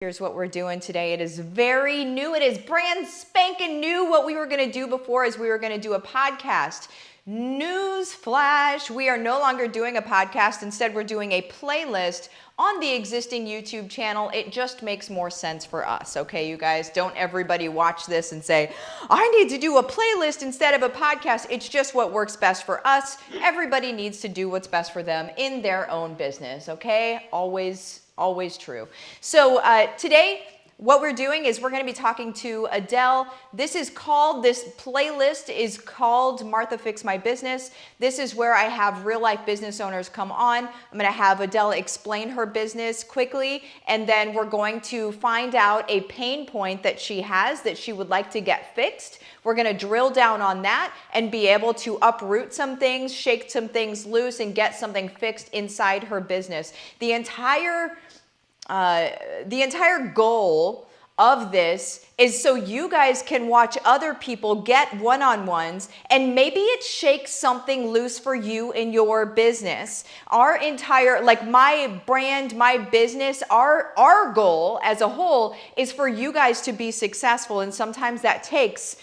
Here's what we're doing today. It is very new. It is brand spanking new. What we were going to do before is we were going to do a podcast. News flash. We are no longer doing a podcast. Instead, we're doing a playlist on the existing YouTube channel. It just makes more sense for us. Okay, you guys, don't everybody watch this and say, I need to do a playlist instead of a podcast. It's just what works best for us. Everybody needs to do what's best for them in their own business. Okay, always true. So today, what we're doing is we're going to be talking to Adele. This playlist is called Martha Fix My Business. This is where I have real life business owners come on. I'm going to have Adele explain her business quickly, and then we're going to find out a pain point that she has that she would like to get fixed. We're going to drill down on that and be able to uproot some things, shake some things loose, and get something fixed inside her business. The entire goal of this is so you guys can watch other people get one-on-ones, and maybe it shakes something loose for you in your business. Our entire, like my brand, my business, our goal as a whole is for you guys to be successful. And sometimes that takes,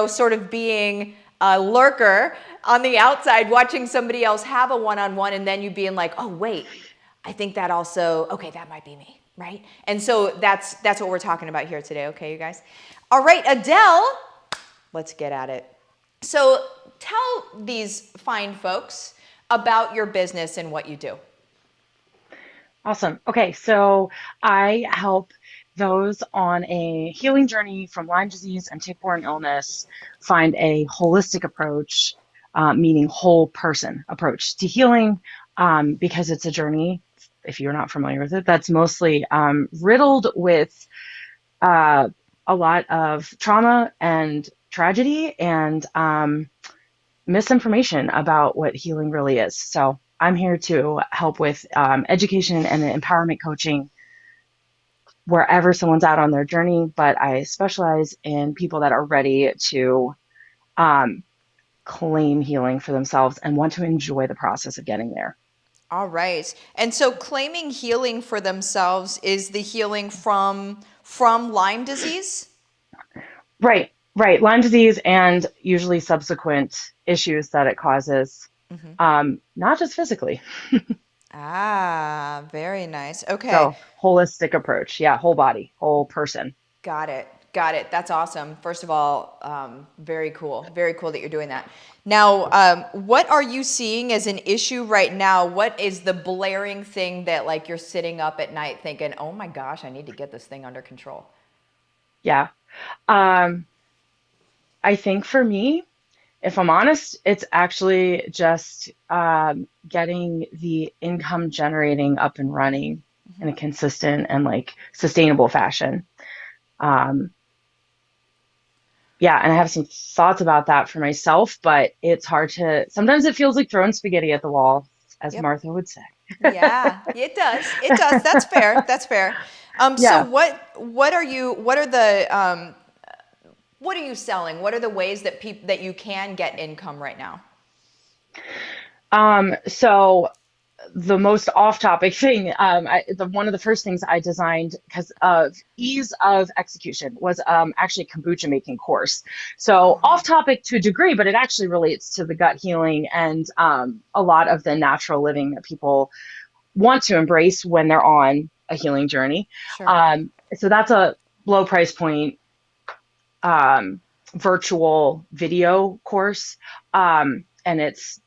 sort of being a lurker on the outside, watching somebody else have a one-on-one, and then you being like, oh, wait, I think that also, okay, that might be me, right? And so that's what we're talking about here today, okay, you guys? All right, Adele, let's get at it. So tell these fine folks about your business and what you do. Awesome. Okay, so I help those on a healing journey from Lyme disease and tick-borne illness find a holistic approach, meaning whole person approach to healing, because it's a journey, if you're not familiar with it, that's mostly riddled with a lot of trauma and tragedy and misinformation about what healing really is. So I'm here to help with education and empowerment coaching wherever someone's at on their journey, but I specialize in people that are ready to claim healing for themselves and want to enjoy the process of getting there. All right. And so claiming healing for themselves is the healing from Lyme disease? Right. Lyme disease and usually subsequent issues that it causes, not just physically. Ah, very nice. Okay. So holistic approach. Yeah. Whole body, whole person. Got it. That's awesome. First of all, very cool. Very cool that you're doing that. Now, what are you seeing as an issue right now? What is the blaring thing that like you're sitting up at night thinking, oh my gosh, I need to get this thing under control? Yeah. I think for me, if I'm honest, it's actually just getting the income generating up and running in a consistent and like sustainable fashion. Yeah, and I have some thoughts about that for myself, but it's hard sometimes it feels like throwing spaghetti at the wall, as Yep. Martha would say. Yeah, it does. It does. That's fair. That's fair. So Yeah. what are you selling? What are the ways that you can get income right now? So the most off-topic thing, one of the first things I designed because of ease of execution was actually a kombucha making course. So off-topic to a degree, but it actually relates to the gut healing and a lot of the natural living that people want to embrace when they're on a healing journey. Sure. So that's a low price point virtual video course, and it's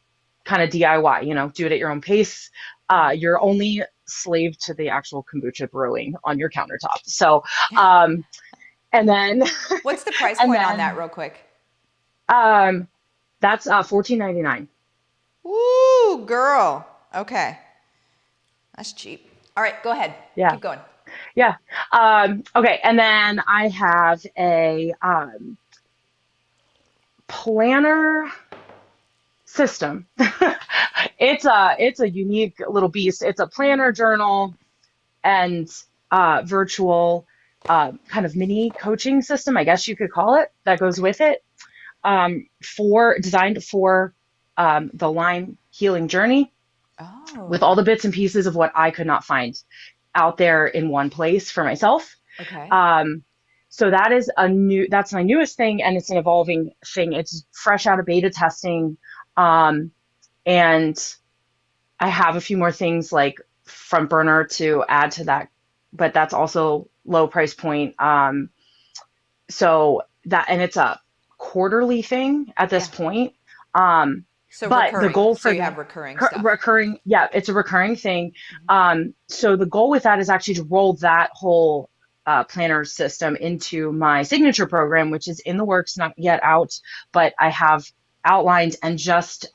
kind of DIY, do it at your own pace. You're only slave to the actual kombucha brewing on your countertop. So, and then What's the price and point on then that real quick? that's $14.99. Woo, girl. Okay. That's cheap. All right, go ahead. Yeah, Keep going. yeah. Okay, and then I have a planner system. It's a unique little beast. It's a planner journal and virtual kind of mini coaching system, I guess you could call it, that goes with it. Designed for the Lyme healing journey with Oh. all the bits and pieces of what I could not find out there in one place for myself. Okay. Um, so that's my newest thing, and it's an evolving thing. It's fresh out of beta testing. Um, and I have a few more things like front burner to add to that, but that's also low price point. And it's a quarterly thing at this Yeah. point. Um, So but the recurring. goal So for you have that recurring stuff. recurring, yeah, it's a recurring thing. Mhm. So the goal with that is actually to roll that whole planner system into my signature program, which is in the works, not yet out, but I have outlined and just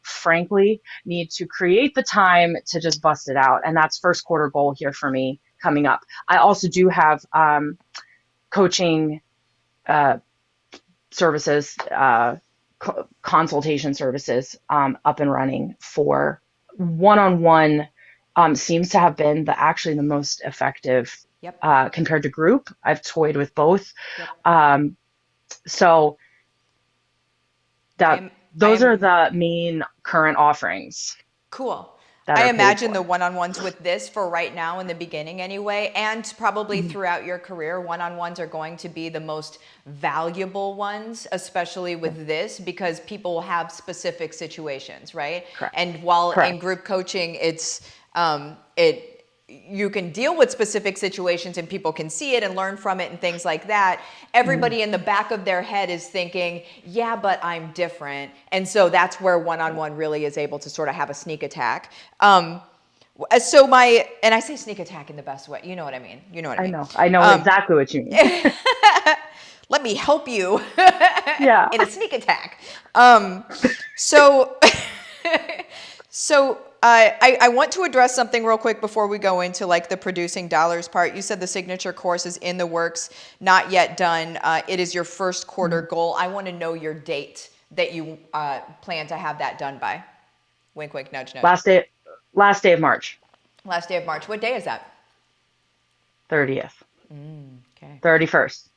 frankly need to create the time to just bust it out. And that's first quarter goal here for me coming up. I also do have coaching uh, services, consultation services up and running for one-on-one. Seems to have been actually the most effective Yep. compared to group. I've toyed with both. Yep. Um, so I that am I those are am the main current offerings cool. that I are paid imagine for. the one-on-ones with this for right now in the beginning anyway, and probably Mhm. throughout your career, one-on-ones are going to be the most valuable ones, especially Yeah, with this, because people will have specific situations, right? correct. And while in Correct. group coaching, it you can deal with specific situations and people can see it and learn from it and things like that. Mhm. Everybody in the back of their head is thinking, yeah, but I'm different. And so that's where one-on-one really is able to sort of have a sneak attack. And I say sneak attack in the best way. You know what I mean? You know what I I mean? know. I know Um, exactly what you mean. let me help you Yeah. in a sneak attack. So, I want to address something real quick before we go into like the producing dollars part. You said the signature course is in the works, not yet done. It is your first quarter Mhm. goal. I want to know your date that you plan to have that done by. Wink, wink, nudge, nudge. Last day, last day of March, Last day of March. What day is that? 30th, Okay. 31st.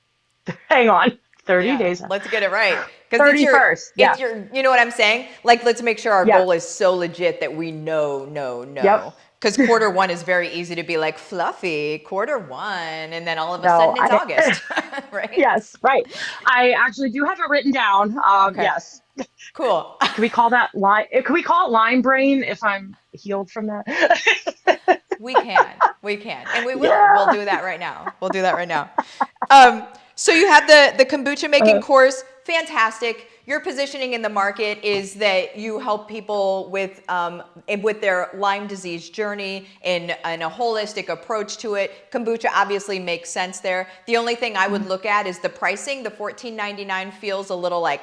Hang on, 30 Yeah, days. let's get it right. Because 31st. Yeah. you know what I'm saying? Like, let's make sure our Yeah. goal is so legit that we know. Yep. Because quarter one is very easy to be like fluffy, quarter one, and then all of a No, sudden it's August, right? yes, right. I actually do have it written down. Okay, Yes. cool. Can we call that line? Can we call it line brain if I'm healed from that? We can, and we will. We'll Yeah. do that right now. We'll do that right now. So you have the kombucha making Uh, course, fantastic. Your positioning in the market is that you help people with their Lyme disease journey in a holistic approach to it. Kombucha obviously makes sense there. The only thing I would look at is the pricing. The $14.99 feels a little like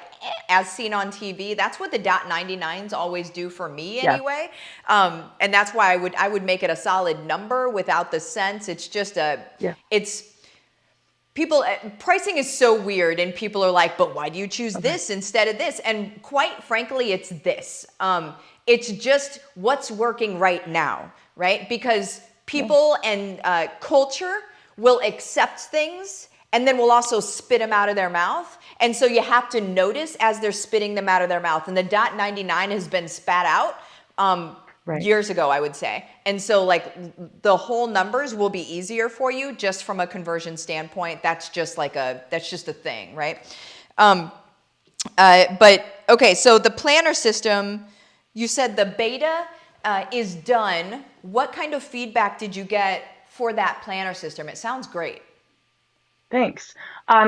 as seen on TV. That's what the .99s always do for me yes. anyway. And that's why I would make it a solid number without the cents. It's just Yeah. it's people pricing is so weird, and people are like, but why do you choose Okay. this instead of this? And quite frankly, it's this. It's just what's working right now, right? Because Yeah. people and culture will accept things and then will also spit them out of their mouth. And so you have to notice as they're spitting them out of their mouth. And the .99 has been spat out Right. years ago, I would say. And so like the whole numbers will be easier for you just from a conversion standpoint. That's just a thing, right? But okay, so the planner system, you said the beta is done. What kind of feedback did you get for that planner system? It sounds great. Thanks.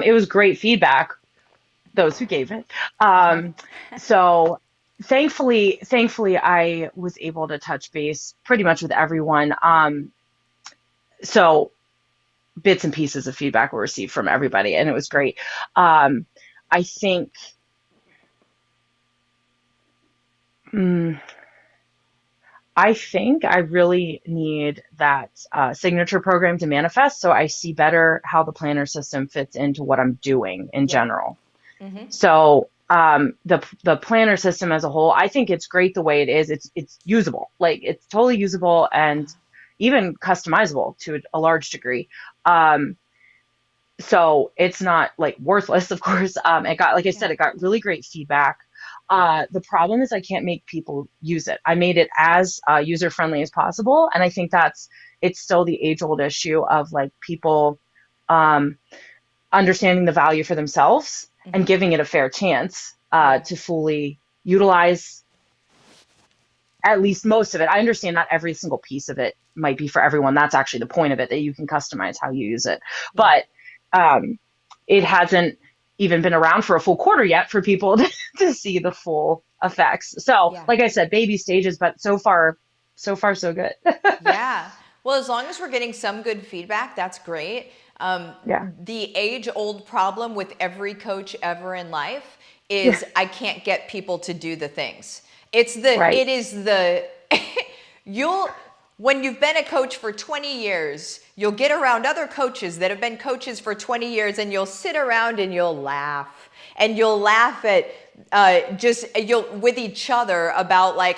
It was great feedback, those who gave it. Uh-huh. So thankfully, I was able to touch base pretty much with everyone. So bits and pieces of feedback were received from everybody, and it was great. Um, I think, mm, I think I really need that signature program to manifest so I see better how the planner system fits into what I'm doing in Yep. general. Mm-hmm. So the planner system as a whole, I think it's great the way it is. It's usable, like it's totally usable and even customizable to a large degree. Um, so it's not like worthless, of course. It got, like I Yeah. said, it got really great feedback. The problem is I can't make people use it. I made it as user friendly as possible, and I think it's still the age old issue of like people um, understanding the value for themselves and Hmm. giving it a fair chance Yeah. to fully utilize at least most of it. I understand not every single piece of it might be for everyone. That's actually the point of it, that you can customize how you use it. Yeah. But um, it hasn't even been around for a full quarter yet for people to see the full effects. So, Yeah. like I said, baby stages, but so far, so good. Yeah. Well, as long as we're getting some good feedback, that's great. Um, Yeah. the age-old problem with every coach ever in life Yeah. is I can't get people to do the things. Right. It is the, you'll, when you've been a coach for 20 years, you'll get around other coaches that have been coaches for 20 years and you'll sit around and you'll laugh. And you'll laugh at you'll with each other about like,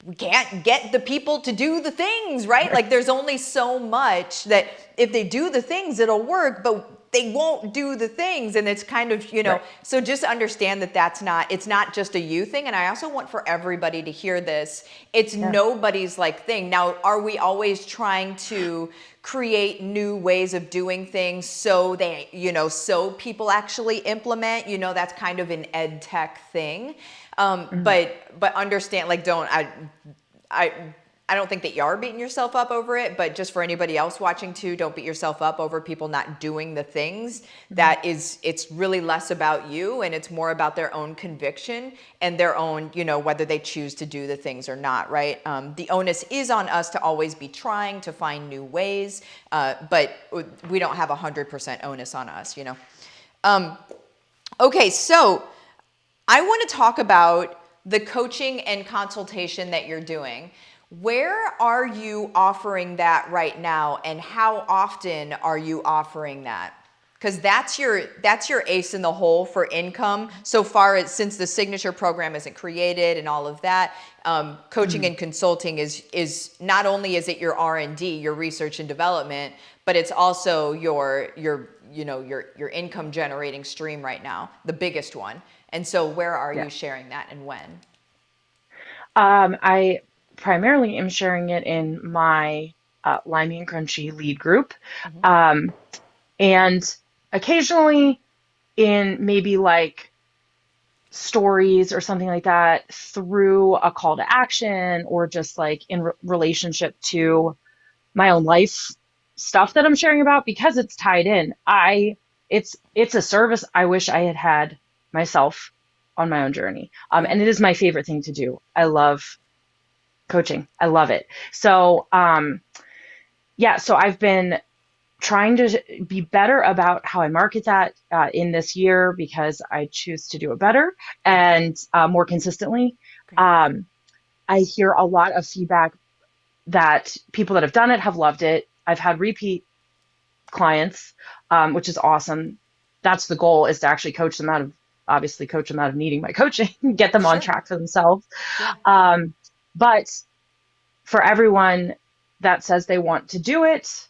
we can't get the people to do the things, right? Like there's only so much that if they do the things, it'll work, but they won't do the things. And it's kind of, Right. so just understand that it's not just a you thing. And I also want for everybody to hear this. It's Yeah. nobody's like thing. Now, are we always trying to create new ways of doing things so so people actually implement, that's kind of an ed tech thing. Mhm. But understand, like, I I don't think that you are beating yourself up over it, but just for anybody else watching too, don't beat yourself up over people not doing the things. Mhm. It's really less about you and it's more about their own conviction and their own, whether they choose to do the things or not, right? The onus is on us to always be trying to find new ways, but we don't have 100% onus on us. Okay, so I want to talk about the coaching and consultation that you're doing. Where are you offering that right now, and how often are you offering that? Because that's your ace in the hole for income so far as since the signature program isn't created and all of that. Coaching Mhm. and consulting is not only is it your R&D, your research and development, but it's also your income generating stream right now, the biggest one. And so where are Yeah. you sharing that and when? I primarily am sharing it in my Limey and Crunchy lead group, Hmm. um, and occasionally in maybe like stories or something like that through a call to action, or just like in relationship to my own life stuff that I'm sharing about, because it's tied in. It's a service I wish I had had myself on my own journey. Yeah. And it is my favorite thing to do. I love coaching. I love it. So, yeah, so I've been trying to be better about how I market that in this year, because I choose to do it better Yeah. and more consistently. Great. Um, I hear a lot of feedback that people that have done it have loved it. I've had repeat clients, which is awesome. That's the goal, is to actually coach them out of needing my coaching, get them on Sure. track for themselves. Yeah. Um, but for everyone that says they want to do it,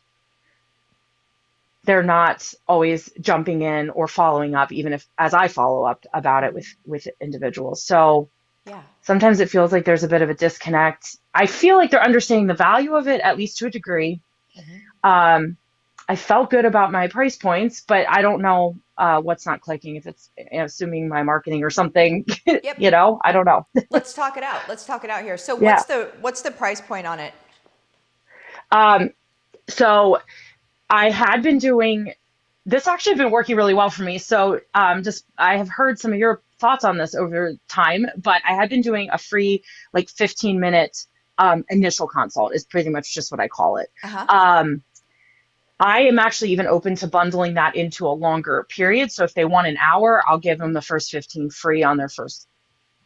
they're not always jumping in or following up, even if as I follow up about it with individuals. So Yeah. sometimes it feels like there's a bit of a disconnect. I feel like they're understanding the value of it, at least to a degree. Hmm. Um, I felt good about my price points, but I don't know what's not clicking, if it's assuming my marketing or something. Yep. I don't know. Let's talk it out. Let's talk it out here. So Yeah. what's the price point on it? Um, so I had been doing this, actually had been working really well for me. So just I have heard some of your thoughts on this over time, but I had been doing a free like 15-minute initial consult, is pretty much just what I call it. Uh-huh. Um, I am actually even open to bundling that into a longer period. So if they want an hour, I'll give them the first 15 free on their first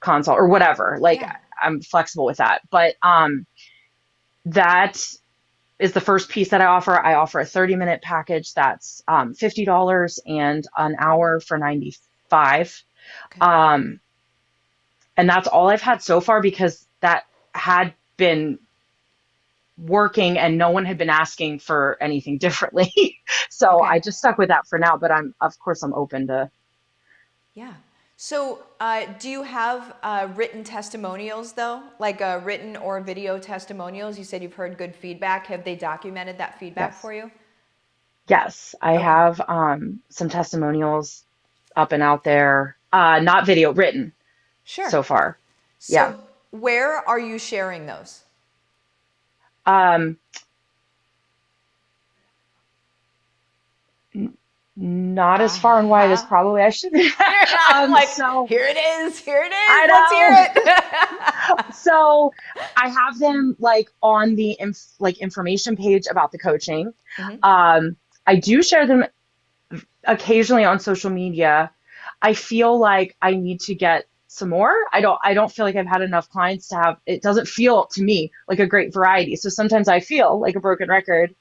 consult or whatever. Like, Yeah. I'm flexible with that. But that is the first piece that I offer. I offer a 30-minute package that's $50 and an hour for 95. Okay. Um, and that's all I've had so far, because that had been working and no one had been asking for anything differently. So Okay. I just stuck with that for now, but of course I'm open to. Yeah. So, do you have written testimonials though? Like written or video testimonials? You said you've heard good feedback. Have they documented that feedback Yes. for you? Yes, I Okay. have some testimonials up and out there. Not video, written Sure. so far. Yeah. So, where are you sharing those? Um, n- Not as far and wide as Uh-huh. probably I should be. I'm like, So here it is. Here it I is. Let's hear know. it. So I have them like on the information page about the coaching. hmm Um, I do share them occasionally on social media. I feel like I need to get some more. I don't feel like I've had enough clients to have it doesn't feel to me like a great variety. So sometimes I feel like a broken record,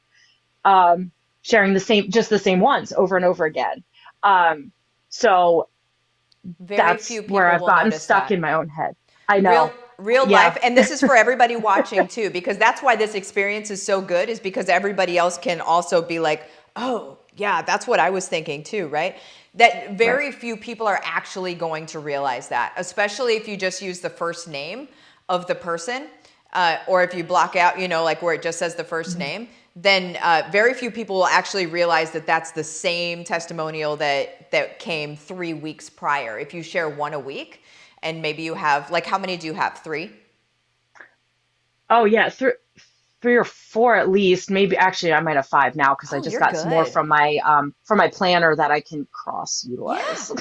um, sharing the same ones over and over again. Um, so Very that's few where people I've will gotten notice stuck that. in my own head. I Real know. real Yeah, life, and this is for everybody watching too, because that's why this experience is so good, is because everybody else can also be like, oh yeah, that's what I was thinking too, right? That right. very few people are actually going to realize that, especially if you just use the first name of the person, or if you block out, like where it just says the first Mhm. name, then very few people will actually realize that that's the same testimonial that came 3 weeks prior. If you share one a week, and maybe you have, like, how many do you have? Three? Oh yeah, three or four at least. Maybe actually I might have five now because I Oh, just you're got some more good. from my planner that I can cross Yeah. utilize.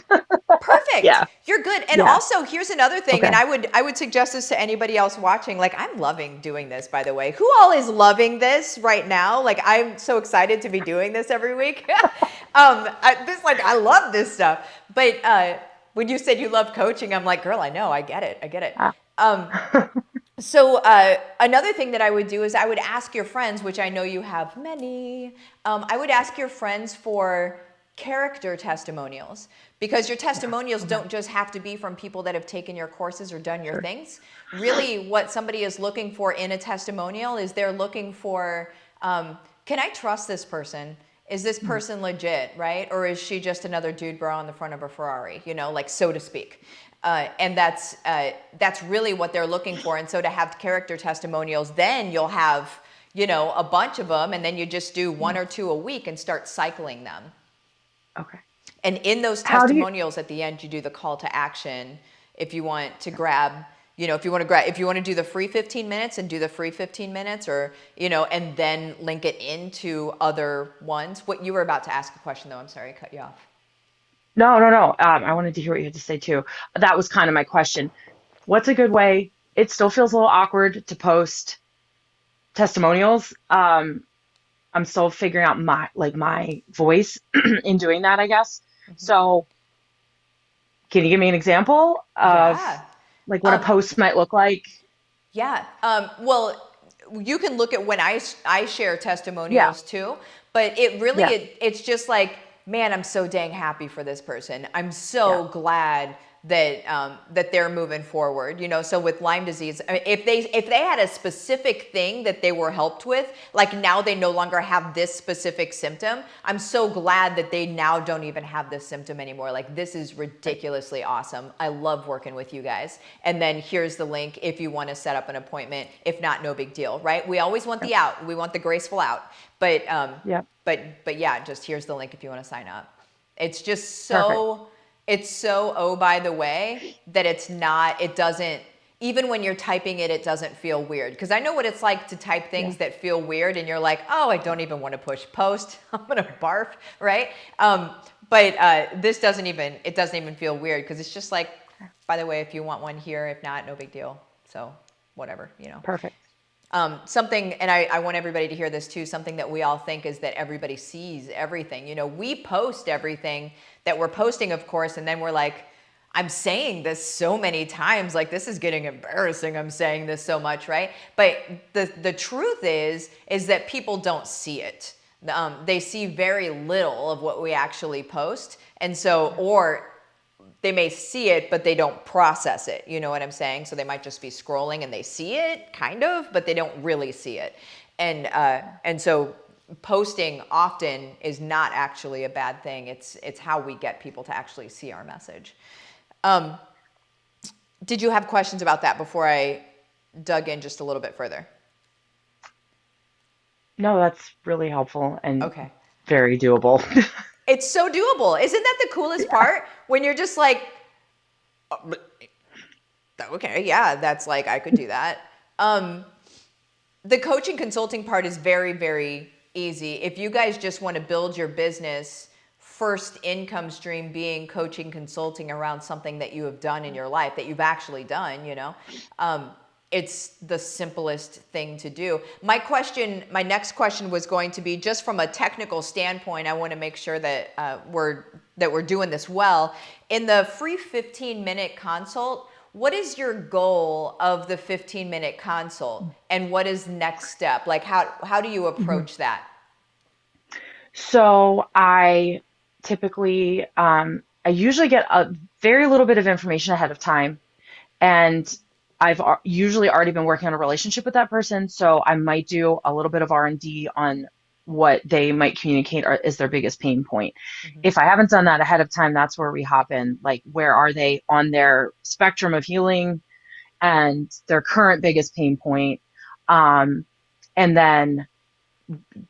Perfect. Yeah, You're good. And yeah. also, here's another thing, and Okay. I would suggest this to anybody else watching. Like, I'm loving doing this, by the way. Who all is loving this right now? Like, I'm so excited to be doing this every week. I love this stuff. But when you said you love coaching, I'm like, girl, I know, I get it, I get it. Ah. Um, So another thing that I would do is I would ask your friends, which I know you have many. I would ask your friends for character testimonials, because your Yeah. testimonials Okay. don't just have to be from people that have taken your courses or done your Sure. things. Really, what somebody is looking for in a testimonial is they're looking for, can I trust this person? Is this Mhm. person legit, right? Or is she just another dude bro on the front of a Ferrari, like, so to speak? And that's really what they're looking for. And so to have character testimonials, then you'll have, a bunch of them, and then you just do one Yeah. or two a week and start cycling them. Okay. And in those How do you? testimonials at the end, you do the call to action. If you want to grab, if you want to do the free 15 minutes, and do the free 15 minutes, or, and then link it into other ones. What you were about to ask a question, though. I'm sorry, I cut you off. No, no, no. I wanted to hear what you had to say too. That was kind of my question. What's a good way? It still feels a little awkward to post testimonials. I'm still figuring out my voice in doing that, I guess. So, can you give me an example of Yeah. like what a Um, post might look like? Yeah. Well, you can look at when I share Yeah, testimonials too, but it really yeah, it's just like, man, I'm so dang happy for this person. I'm yeah. so glad that they're moving forward. So with Lyme disease, I mean, if they had a specific thing that they were helped with, like now they no longer have this specific symptom. I'm so glad that they now don't even have this symptom anymore. Like, this is Right. ridiculously awesome. I love working with you guys. And then here's the link if you want to set up an appointment. If not, no big deal, right? We always want Yep, the out. We want the graceful out. But yep. but yeah, just here's the link if you want to sign up. It's just Perfect. oh, by the way, that it doesn't, even when you're typing it, it doesn't feel weird. Because I know what it's like to type Yeah, things that feel weird, and you're like, oh, I don't even want to push post. I'm gonna barf, right? But it doesn't even feel weird, because it's just like, by the way, if you want one here, if not, no big deal. So whatever. perfect. Something, and I want everybody to hear this too, something that we all think is that everybody sees everything. We post everything that we're posting, of course, and then we're like, I'm saying this so many times, like, this is getting embarrassing, I'm saying this so much, right? But the truth is that people don't see it. They see very little of what we actually post. And so, Yeah, or they may see it, but they don't process it. You know what I'm saying? So they might just be scrolling and they see it, kind of, but they don't really see it. yeah. And so posting often is not actually a bad thing. It's how we get people to actually see our message. Did you have questions about that before I dug in just a little bit further? No, that's really helpful and Okay. very doable. It's so doable. Isn't that the coolest part? When you're just like, "Oh, okay, yeah, that's like, I could do that. The coaching consulting part is very, very easy. If you guys just want to build your business, first income stream being coaching consulting around something that you have done in your life, that you've actually done, it's the simplest thing to do. My next question was going to be, just from a technical standpoint, I want to make sure that we're doing this well. In the free 15-minute consult, what is your goal of the 15-minute consult, and what is next step? Like, how do you approach that? So I typically, I usually get a very little bit of information ahead of time, and usually already been working on a relationship with that person. So I might do a little bit of R&D on what they might communicate is their biggest pain point. If I haven't done that ahead of time, that's where we hop in. Like, where are they on their spectrum of healing and their current biggest pain point? And then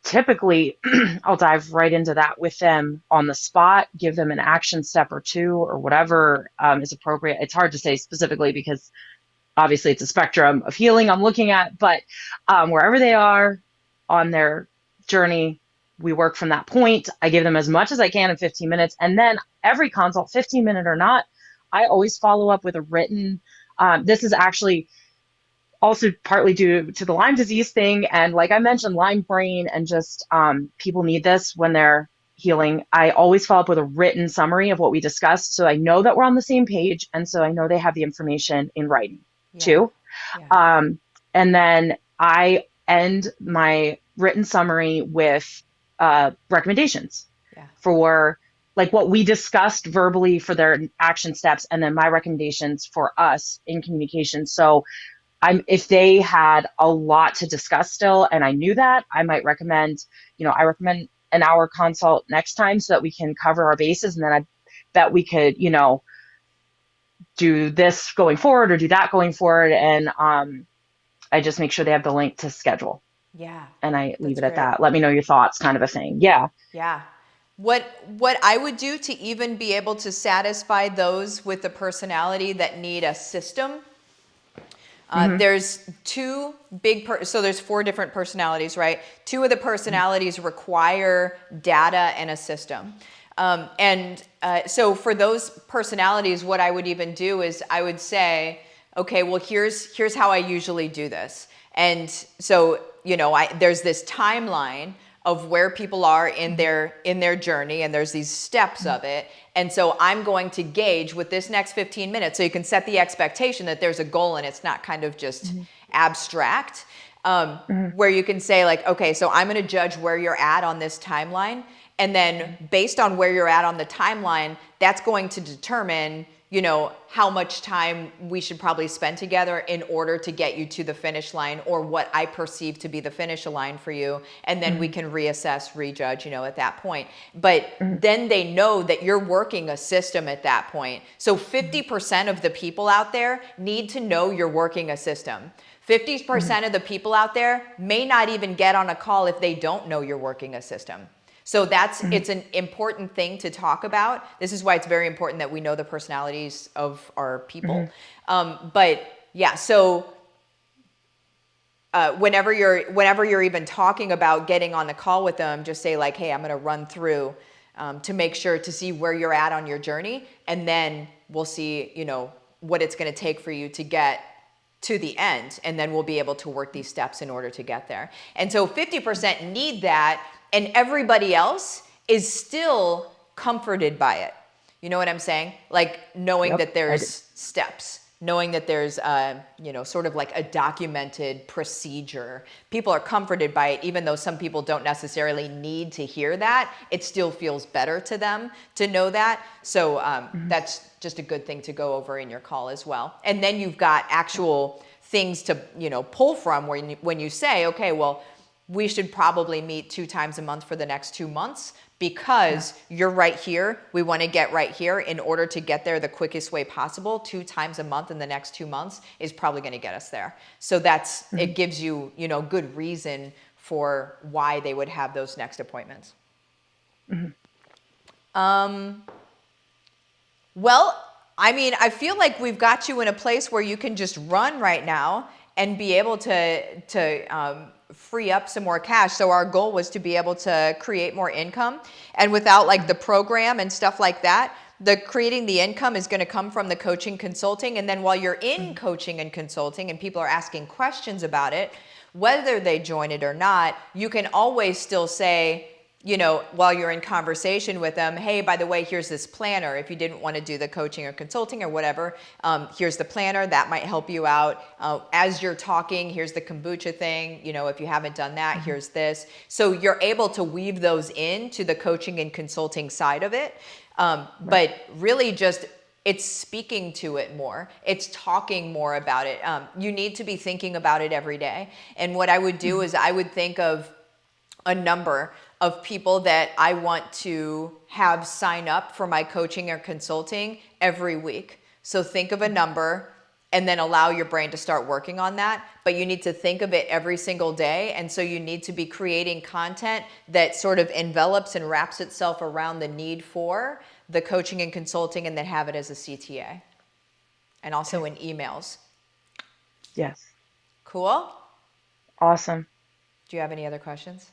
typically I'll dive right into that with them on the spot, give them an action step or two or whatever is appropriate. It's hard to say specifically because obviously it's a spectrum of healing I'm looking at, but wherever they are on their journey, we work from that point. I give them as much as I can in 15 minutes. And then every consult, 15-minute or not, I always follow up with a written, this is actually also partly due to the Lyme disease thing. And like I mentioned, Lyme brain, and just people need this when they're healing. I always follow up with a written summary of what we discussed. So I know that we're on the same page. And so I know they have the information in writing too. Yeah. And then I end my written summary with recommendations for like what we discussed verbally for their action steps, and then my recommendations for us in communication. So if they had a lot to discuss still, and I knew that, I might recommend, I recommend an hour consult next time so that we can cover our bases. And then I bet we could, do this going forward or do that going forward. And I just make sure they have the link to schedule. Yeah. And I leave it great. at that. Let me know your thoughts, kind of a thing. Yeah. Yeah. What I would do to even be able to satisfy those with the personality that need a system, there's two big, so there's 4 different personalities, right? 2 of the personalities require data and a system. So for those personalities, what I would even do is I would say, okay, well, here's how I usually do this. And so, there's this timeline of where people are in their journey, and there's these steps of it. And so I'm going to gauge with this next 15 minutes, so you can set the expectation that there's a goal and it's not kind of just abstract, where you can say like, okay, so I'm going to judge where you're at on this timeline. And then based on where you're at on the timeline, that's going to determine, how much time we should probably spend together in order to get you to the finish line, or what I perceive to be the finish line for you. And then we can reassess, rejudge, at that point. But then they know that you're working a system at that point. So 50% of the people out there need to know you're working a system. 50% of the people out there may not even get on a call if they don't know you're working a system. So it's an important thing to talk about. This is why it's very important that we know the personalities of our people. But yeah, so whenever you're even talking about getting on the call with them, just say like, hey, I'm going to run through to make sure to see where you're at on your journey. And then we'll see, what it's going to take for you to get to the end. And then we'll be able to work these steps in order to get there. And so 50% need that. And everybody else is still comforted by it. You know what I'm saying? Like knowing that there's steps, knowing that there's, sort of like a documented procedure. People are comforted by it, even though some people don't necessarily need to hear that. It still feels better to them to know that. So that's just a good thing to go over in your call as well. And then you've got actual things to, pull from when you say, okay, well, we should probably meet 2 times a month for the next 2 months because you're right here. We want to get right here in order to get there the quickest way possible. 2 times a month in the next 2 months is probably going to get us there. So that's, it gives you, you know, good reason for why they would have those next appointments. Well, I mean, I feel like we've got you in a place where you can just run right now and be able to free up some more cash. So our goal was to be able to create more income, and without like the program and stuff like that, creating the income is going to come from the coaching consulting. And then while you're in coaching and consulting and people are asking questions about it, whether they join it or not, you can always still say, you know, while you're in conversation with them, hey, by the way, here's this planner. If you didn't want to do the coaching or consulting or whatever, here's the planner that might help you out. As you're talking, here's the kombucha thing. You know, if you haven't done that, here's this. So you're able to weave those into the coaching and consulting side of it. But really just, it's speaking to it more. It's talking more about it. You need to be thinking about it every day. And what I would do is I would think of a number of people that I want to have sign up for my coaching or consulting every week. So think of a number and then allow your brain to start working on that. But you need to think of it every single day. And so you need to be creating content that sort of envelops and wraps itself around the need for the coaching and consulting, and then have it as a CTA and also in emails. Yes. Cool. Awesome. Do you have any other questions?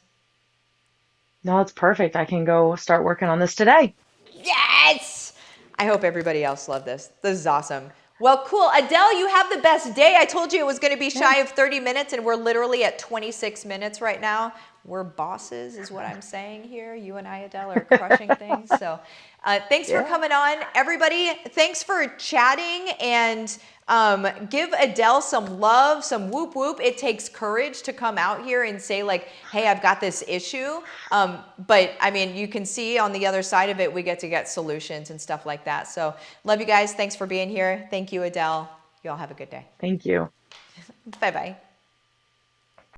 No, it's perfect. I can go start working on this today. Yes! I hope everybody else loved this. This is awesome. Well, cool. Adele, you have the best day. I told you it was going to be shy of 30 minutes, and we're literally at 26 minutes right now. We're bosses is what I'm saying here. You and I, Adele, are crushing things. So thanks for coming on. Everybody, thanks for chatting, and give Adele some love, some whoop whoop. It takes courage to come out here and say like, hey, I've got this issue. But I mean, you can see on the other side of it, we get to get solutions and stuff like that. So love you guys. Thanks for being here. Thank you, Adele. You all have a good day. Thank you. Bye-bye.